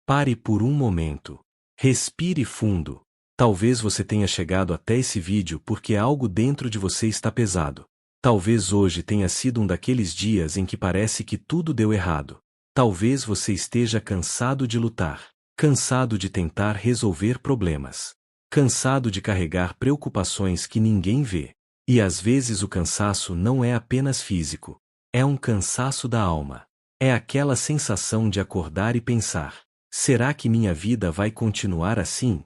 Pare por um momento. Respire fundo. Talvez você tenha chegado até esse vídeo porque algo dentro de você está pesado. Talvez hoje tenha sido um daqueles dias em que parece que tudo deu errado. Talvez você esteja cansado de lutar, cansado de tentar resolver problemas, cansado de carregar preocupações que ninguém vê. E às vezes o cansaço não é apenas físico, é um cansaço da alma. É aquela sensação de acordar e pensar: será que minha vida vai continuar assim?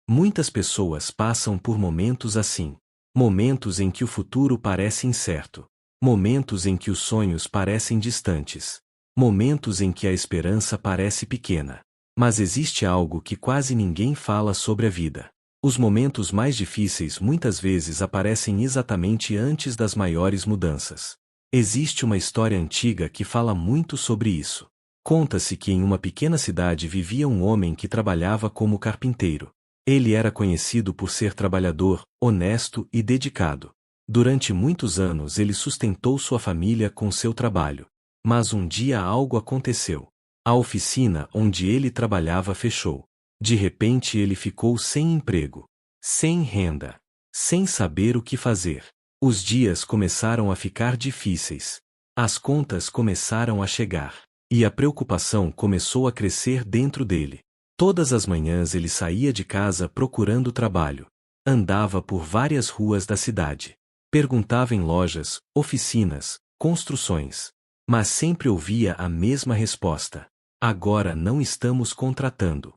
Muitas pessoas passam por momentos assim. Momentos em que o futuro parece incerto. Momentos em que os sonhos parecem distantes. Momentos em que a esperança parece pequena. Mas existe algo que quase ninguém fala sobre a vida. Os momentos mais difíceis muitas vezes aparecem exatamente antes das maiores mudanças. Existe uma história antiga que fala muito sobre isso. Conta-se que em uma pequena cidade vivia um homem que trabalhava como carpinteiro. Ele era conhecido por ser trabalhador, honesto e dedicado. Durante muitos anos ele sustentou sua família com seu trabalho. Mas um dia algo aconteceu. A oficina onde ele trabalhava fechou. De repente ele ficou sem emprego, sem renda, sem saber o que fazer. Os dias começaram a ficar difíceis. As contas começaram a chegar. E a preocupação começou a crescer dentro dele. Todas as manhãs ele saía de casa procurando trabalho. Andava por várias ruas da cidade. Perguntava em lojas, oficinas, construções. Mas sempre ouvia a mesma resposta: agora não estamos contratando.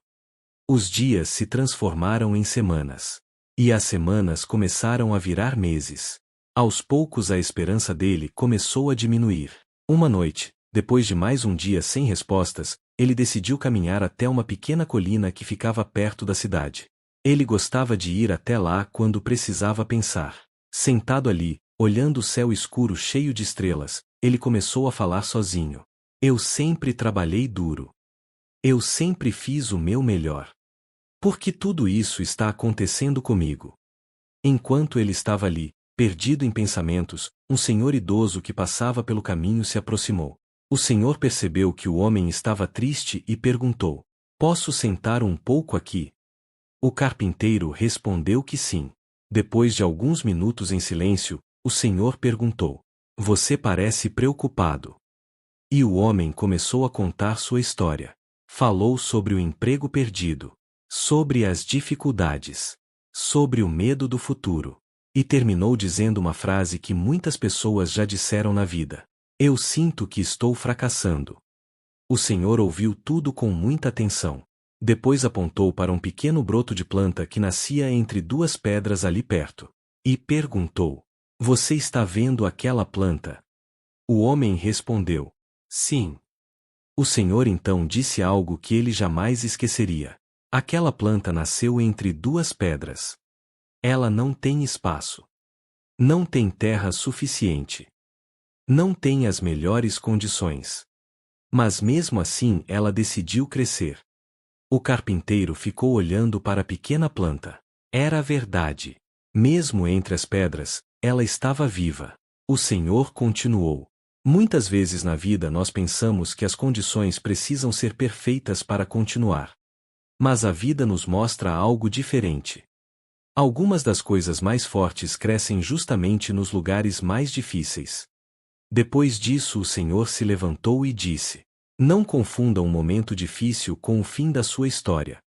Os dias se transformaram em semanas. E as semanas começaram a virar meses. Aos poucos a esperança dele começou a diminuir. Uma noite, depois de mais um dia sem respostas, ele decidiu caminhar até uma pequena colina que ficava perto da cidade. Ele gostava de ir até lá quando precisava pensar. Sentado ali, olhando o céu escuro cheio de estrelas, ele começou a falar sozinho. Eu sempre trabalhei duro. Eu sempre fiz o meu melhor. Por que tudo isso está acontecendo comigo? Enquanto ele estava ali, perdido em pensamentos, um senhor idoso que passava pelo caminho se aproximou. O senhor percebeu que o homem estava triste e perguntou: posso sentar um pouco aqui? O carpinteiro respondeu que sim. Depois de alguns minutos em silêncio, o senhor perguntou: você parece preocupado. E o homem começou a contar sua história. Falou sobre o emprego perdido, sobre as dificuldades, sobre o medo do futuro. E terminou dizendo uma frase que muitas pessoas já disseram na vida: eu sinto que estou fracassando. O senhor ouviu tudo com muita atenção. Depois apontou para um pequeno broto de planta que nascia entre duas pedras ali perto. E perguntou: você está vendo aquela planta? O homem respondeu: sim. O senhor então disse algo que ele jamais esqueceria. Aquela planta nasceu entre duas pedras. Ela não tem espaço. Não tem terra suficiente. Não tem as melhores condições. Mas mesmo assim ela decidiu crescer. O carpinteiro ficou olhando para a pequena planta. Era verdade. Mesmo entre as pedras, ela estava viva. O Senhor continuou: muitas vezes na vida nós pensamos que as condições precisam ser perfeitas para continuar. Mas a vida nos mostra algo diferente. Algumas das coisas mais fortes crescem justamente nos lugares mais difíceis. Depois disso o Senhor se levantou e disse: não confunda um momento difícil com o fim da sua história.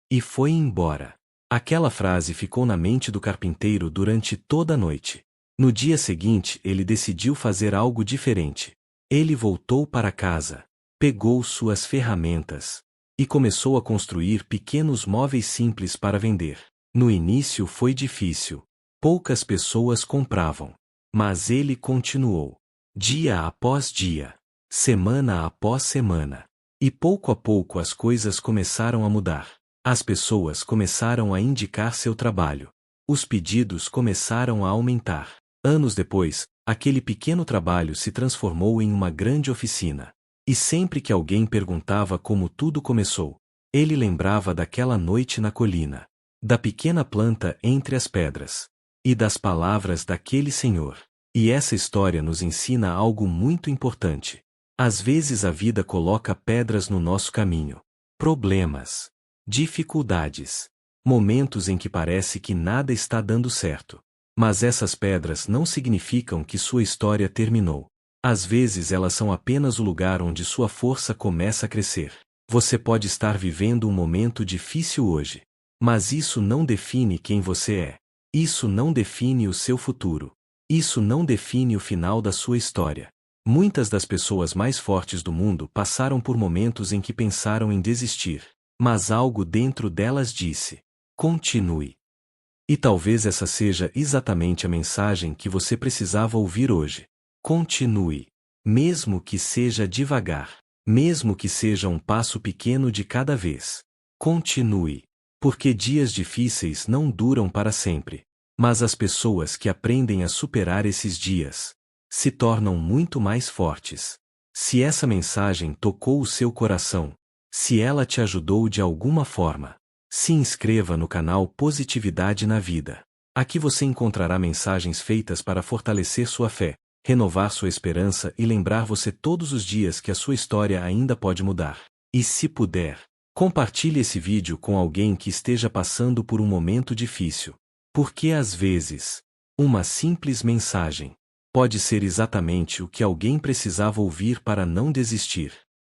E foi embora. Aquela frase ficou na mente do carpinteiro durante toda a noite. No dia seguinte ele decidiu fazer algo diferente. Ele voltou para casa, pegou suas ferramentas e começou a construir pequenos móveis simples para vender. No início foi difícil. Poucas pessoas compravam. Mas ele continuou. Dia após dia, semana após semana. E pouco a pouco as coisas começaram a mudar. As pessoas começaram a indicar seu trabalho. Os pedidos começaram a aumentar. Anos depois, aquele pequeno trabalho se transformou em uma grande oficina. E sempre que alguém perguntava como tudo começou, ele lembrava daquela noite na colina, da pequena planta entre as pedras, e das palavras daquele senhor. E essa história nos ensina algo muito importante. Às vezes a vida coloca pedras no nosso caminho. problemas, dificuldades, momentos em que parece que nada está dando certo. Mas essas pedras não significam que sua história terminou. Às vezes elas são apenas o lugar onde sua força começa a crescer. Você pode estar vivendo um momento difícil hoje, mas isso não define quem você é. Isso não define o seu futuro. Isso não define o final da sua história. Muitas das pessoas mais fortes do mundo passaram por momentos em que pensaram em desistir, mas algo dentro delas disse: continue. E talvez essa seja exatamente a mensagem que você precisava ouvir hoje. Continue. Mesmo que seja devagar. Mesmo que seja um passo pequeno de cada vez. Continue. Porque dias difíceis não duram para sempre. Mas as pessoas que aprendem a superar esses dias se tornam muito mais fortes. Se essa mensagem tocou o seu coração, se ela te ajudou de alguma forma, se inscreva no canal Positividade na Vida. Aqui você encontrará mensagens feitas para fortalecer sua fé, renovar sua esperança e lembrar você todos os dias que a sua história ainda pode mudar. E se puder, compartilhe esse vídeo com alguém que esteja passando por um momento difícil. Porque às vezes, uma simples mensagem pode ser exatamente o que alguém precisava ouvir para não desistir.